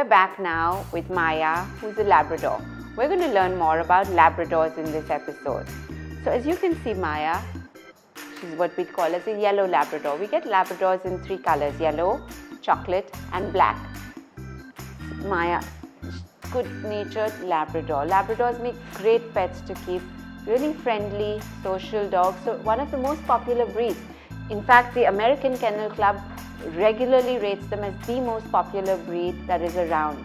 we're back now with Maya, who's a Labrador. We're going to learn more about Labradors in this episode. So as you can see, Maya, she's what we call as a yellow Labrador. We get Labradors in 3 colors, yellow, chocolate and black. Maya, good-natured Labrador. Labradors make great pets to keep, really friendly, social dogs. So one of the most popular breeds. In fact, the American Kennel Club regularly rates them as the most popular breed that is around.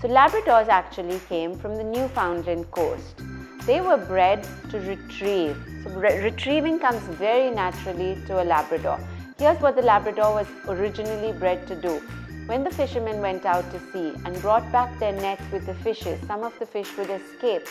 So Labradors actually came from the Newfoundland coast. They were bred to retrieve. So retrieving comes very naturally to a Labrador. Here's what the Labrador was originally bred to do. When the fishermen went out to sea and brought back their nets with the fishes, some of the fish would escape.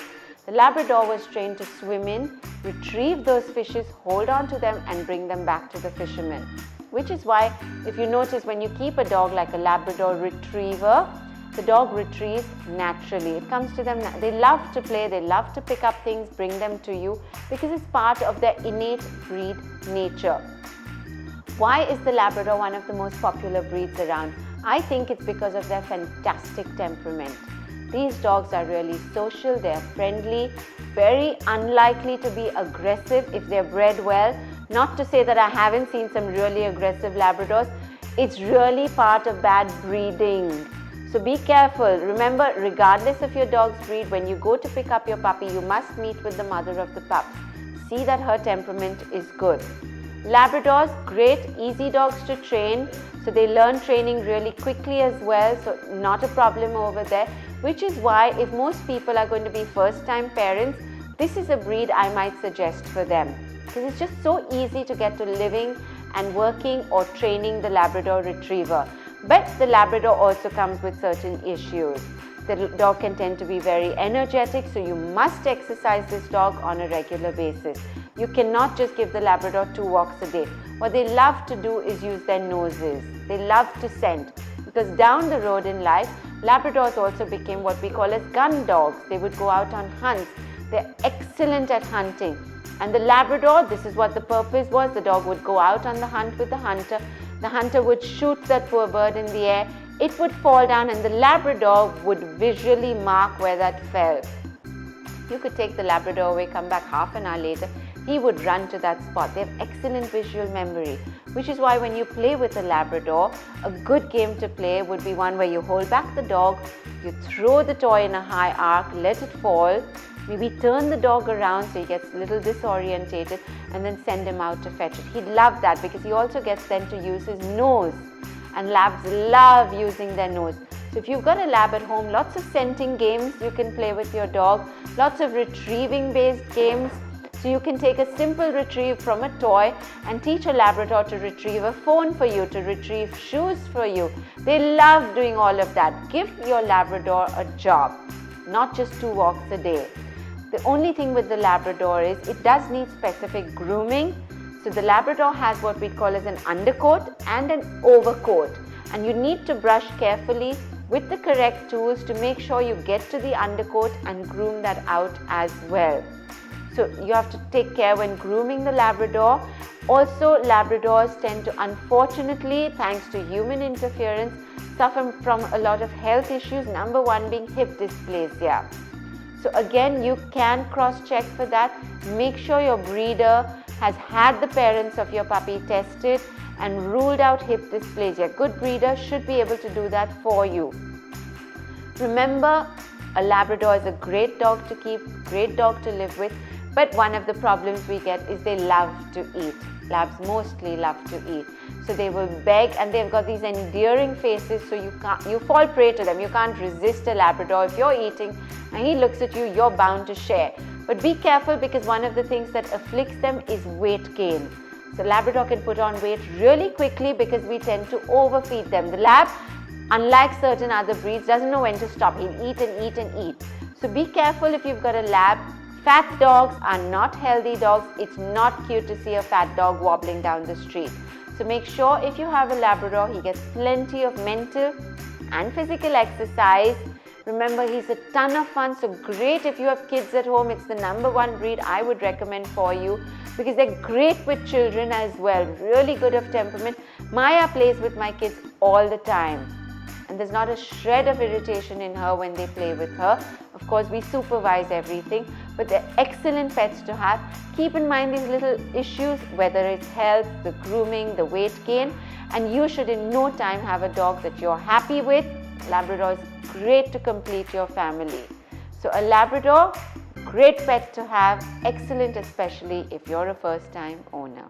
The Labrador was trained to swim in, retrieve those fishes, hold on to them and bring them back to the fishermen. Which is why, if you notice, when you keep a dog like a Labrador retriever, the dog retrieves naturally. It comes to them. They love to play. They love to pick up things, bring them to you because it's part of their innate breed nature. Why is the Labrador one of the most popular breeds around? I think it's because of their fantastic temperament. These dogs are really social. They're friendly, very unlikely to be aggressive if they're bred well. Not to say that I haven't seen some really aggressive Labradors. It's really part of bad breeding. So be careful. Remember, regardless of your dog's breed, when you go to pick up your puppy, you must meet with the mother of the pup. See that her temperament is good. Labradors, great, easy dogs to train. So they learn training really quickly as well. So not a problem over there. Which is why if most people are going to be first-time parents, this is a breed I might suggest for them. Because it's just so easy to get to living and working or training the Labrador Retriever. But the Labrador also comes with certain issues. The dog can tend to be very energetic, so you must exercise this dog on a regular basis. You cannot just give the Labrador 2 walks a day. What they love to do is use their noses. They love to scent. Because down the road in life, Labradors also became what we call as gun dogs. They would go out on hunts. They're excellent at hunting. And the Labrador, this is what the purpose was. The dog would go out on the hunt with the hunter. The hunter would shoot that poor bird in the air. It would fall down and the Labrador would visually mark where that fell. You could take the Labrador away, come back half an hour later. He would run to that spot. They have excellent visual memory, which is why when you play with a Labrador, a good game to play would be one where you hold back the dog, you throw the toy in a high arc, let it fall, maybe turn the dog around so he gets a little disorientated and then send him out to fetch it. He'd love that because he also gets then to use his nose. And labs love using their nose. So if you've got a lab at home, lots of scenting games you can play with your dog, lots of retrieving based games. So you can take a simple retrieve from a toy and teach a Labrador to retrieve a phone for you, to retrieve shoes for you. They love doing all of that. Give your Labrador a job, not just 2 walks a day. The only thing with the Labrador is it does need specific grooming. So the Labrador has what we call as an undercoat and an overcoat. And you need to brush carefully with the correct tools to make sure you get to the undercoat and groom that out as well. So you have to take care when grooming the Labrador. Also, Labradors tend to, unfortunately, thanks to human interference, suffer from a lot of health issues, number 1 being hip dysplasia. So again, you can cross-check for that. Make sure your breeder has had the parents of your puppy tested and ruled out hip dysplasia. Good breeder should be able to do that for you. Remember, a Labrador is a great dog to keep, great dog to live with, but one of the problems we get is they love to eat. Labs mostly love to eat. So they will beg and they've got these endearing faces, so you fall prey to them. You can't resist a Labrador. If you're eating and he looks at you, you're bound to share. But be careful because one of the things that afflicts them is weight gain. So Labrador can put on weight really quickly because we tend to overfeed them. The Lab, unlike certain other breeds, doesn't know when to stop. He'll eat and eat and eat. So be careful if you've got a Lab. Fat dogs are not healthy dogs. It's not cute to see a fat dog wobbling down the street. So make sure if you have a Labrador, he gets plenty of mental and physical exercise. Remember, he's a ton of fun, so great if you have kids at home. It's the number 1 breed I would recommend for you because they're great with children as well, really good of temperament. Maya plays with my kids all the time. and there's not a shred of irritation in her when they play with her. Of course, we supervise everything, but they're excellent pets to have. Keep in mind these little issues, whether it's health, the grooming, the weight gain, and you should in no time have a dog that you're happy with. Labrador is great to complete your family. So a Labrador, great pet to have, excellent especially if you're a first-time owner.